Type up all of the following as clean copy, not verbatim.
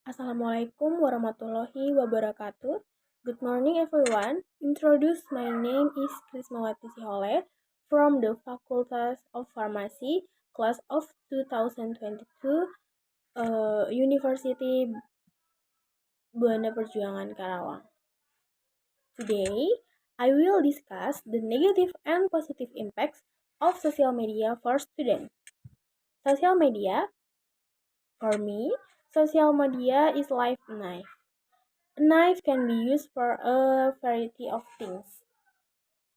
Assalamualaikum warahmatullahi wabarakatuh. Good morning, everyone. My name is Krismawaty Sihole from the Faculty of Pharmacy, class of 2022, University Buana Perjuangan Karawang. Today, I will discuss the negative and positive impacts of social media for students. Social media, for me, social media is like a knife. A knife can be used for a variety of things.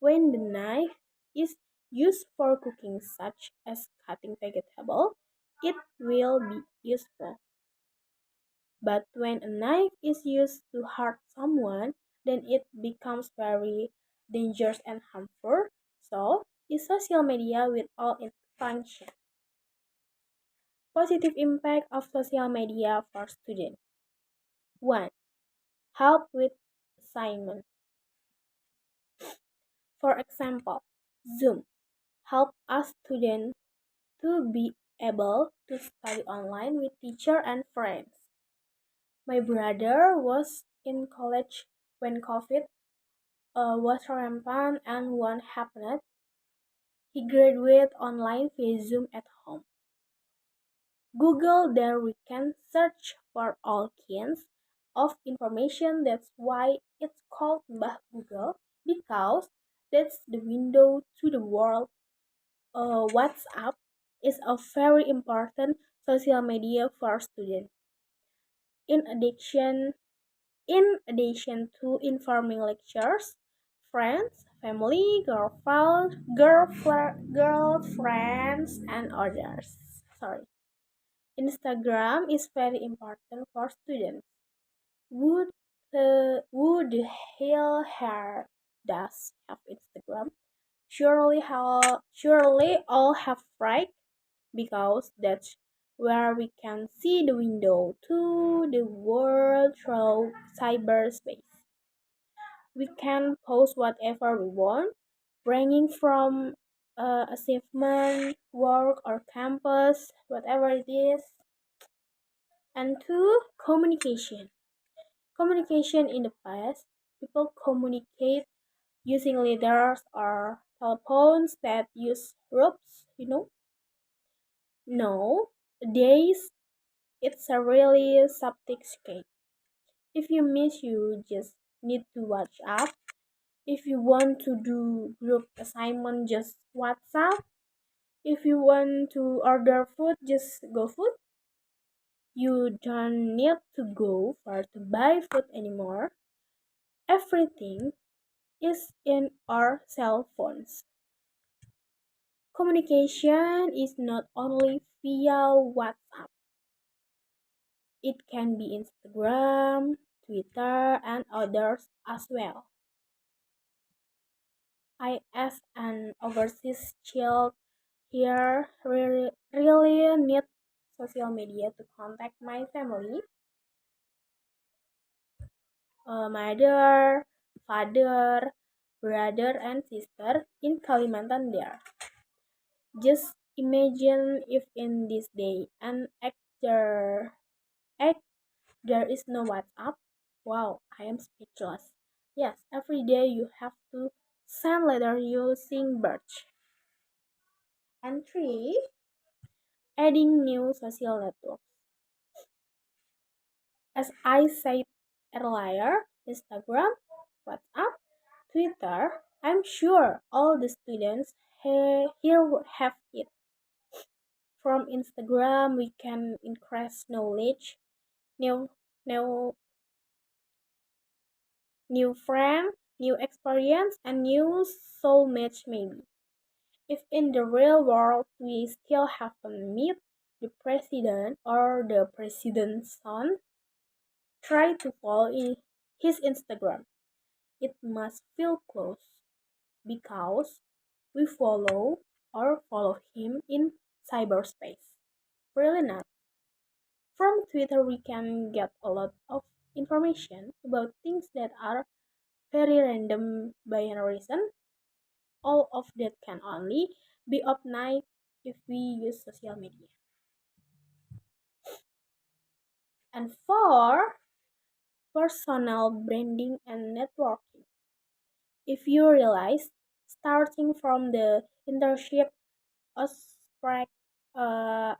When the knife is used for cooking, such as cutting vegetables, it will be useful. But when a knife is used to hurt someone, then it becomes very dangerous and harmful. So, is social media with all its functions. Positive impact of social media for students. 1. Help with assignment. For example, Zoom help us students to be able to study online with teacher and friends. My brother was in college when COVID was rampant and what happened. He graduated online via Zoom at home. Google, there we can search for all kinds of information. That's why it's called Mbah Google, because that's the window to the world. WhatsApp is a very important social media for students. In addition, in addition to informing lectures, friends, family, girlfriends, and others. Sorry. Instagram is very important for students. Who the hell here does have Instagram? Surely all have, right? Because that's where we can see the window to the world through cyberspace. We can post whatever we want, ranging from achievement, work, or campus, whatever it is. And two, communication. Communication in the past, people communicate using letters or telephones that use ropes. Nowadays, it's a really sophisticated. If you miss, you just need to watch up. If you want to do group assignment, just WhatsApp. If you want to order food, just go food. You don't need to go far to buy food anymore. Everything is in our cell phones. Communication is not only via WhatsApp. It can be Instagram, Twitter, and others as well. I, as an overseas child here, really need social media to contact my family, mother, father, brother, and sister in Kalimantan there. Just imagine if in this day and act there is no WhatsApp. Wow, I am speechless. Yes, every day you have to send letter using Birch. And three, adding new social networks. As I said earlier, Instagram, WhatsApp, Twitter, I'm sure all the students here have it. From Instagram, we can increase knowledge, new, new, new friend, new experience, and new soulmates maybe. If in the real world we still haven't met the president or the president's son, try to follow his Instagram. It must feel close because we follow him in cyberspace. Really not. From Twitter we can get a lot of information about things that are very random by a reason. All of that can only be obtained if we use social media. And four, personal branding and networking. If you realize, starting from the internship aspect,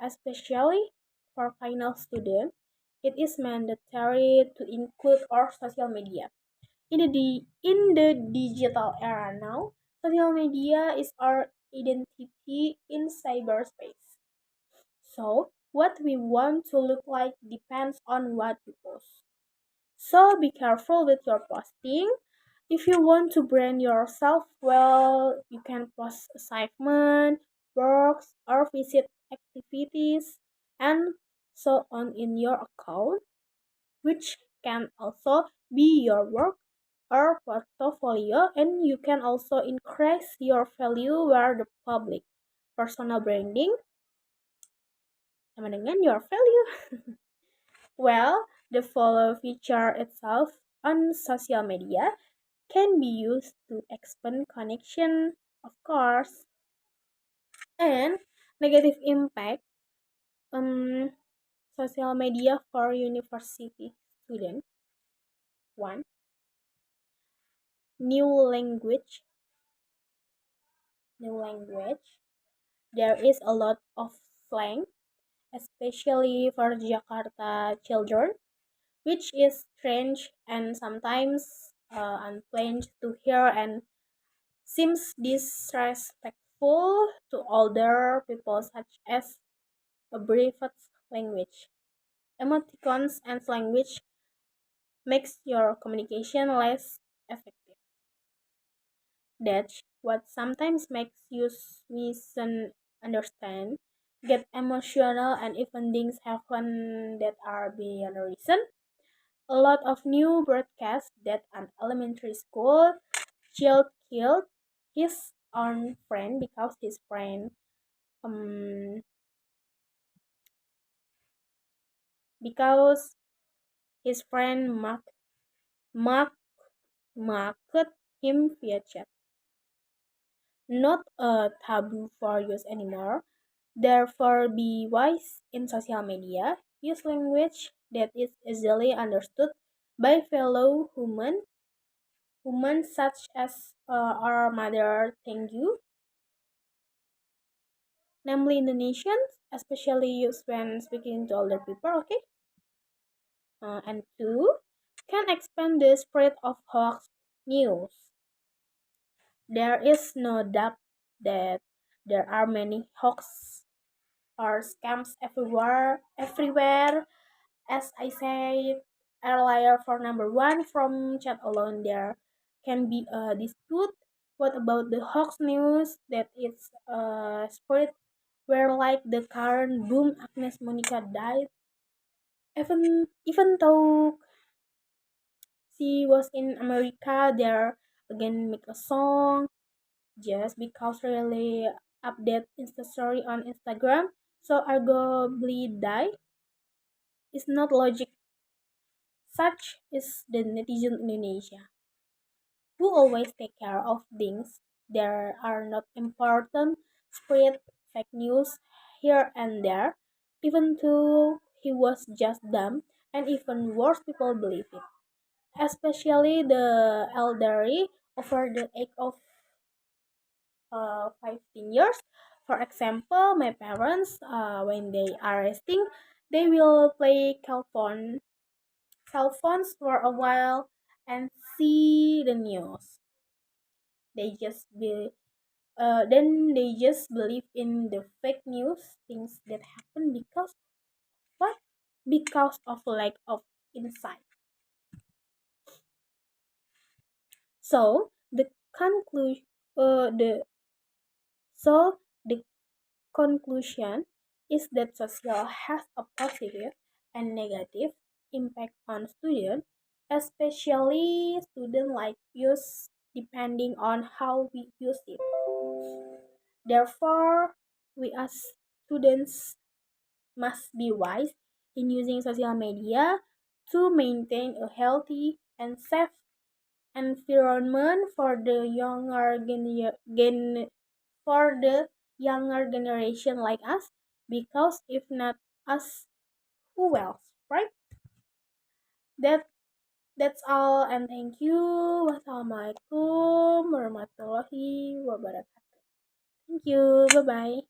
especially for final students, it is mandatory to include our social media. In the digital era now, social media is our identity in cyberspace. So, what we want to look like depends on what you post. So, be careful with your posting. If you want to brand yourself well, you can post assignment, works, or visit activities, and so on in your account, which can also be your work or portfolio, and you can also increase your value where the public. Personal branding sama dengan your value. Well, the follow feature itself on social media can be used to expand connection, of course, and negative impact on social media for university students. One, new language, new language. There is a lot of slang, especially for Jakarta children, which is strange and sometimes unplanned to hear and seems disrespectful to older people, such as abbreviated language. Emoticons and language makes your communication less effective. That's what sometimes makes you misunderstand, get emotional, and even things happen that are beyond reason. A lot of new broadcasts that an elementary school child killed his own friend because um because his friend mark, marked him via chat. Not a taboo for use anymore. Therefore, be wise in social media. Use language that is easily understood by fellow humans such as our mother thank you, namely Indonesians, especially used when speaking to older people, okay? And two, can expand the spread of hoax news. There is no doubt that there are many hoax or scams everywhere. As I said earlier, for number one, from chat alone, there can be a dispute. What about the hoax news that is spread where like the current boom Agnes Monica died? Even though she was in America, there again make a song just because really update Insta story on Instagram. So arguably die is not logic. Such is the netizen Indonesia, who always take care of things that are not important, spread fake news here and there, even though he was just dumb, and even worse, people believe it. Especially the elderly over the age of 15 years. For example, my parents, when they are resting, they will play cell phones for a while and see the news. They just be then they just believe in the fake news things that happen because what? Because of lack of insight. So the conclusion, the so the conclusion is that social has a positive and negative impact on students, especially students like use depending on how we use it. Therefore, we as students must be wise in using social media to maintain a healthy and safe environment for the for the younger generation like us, because if not us, who else, right? That that's all, and thank you. Wassalamualaikum warahmatullahi wabarakatuh. Thank you. Bye bye.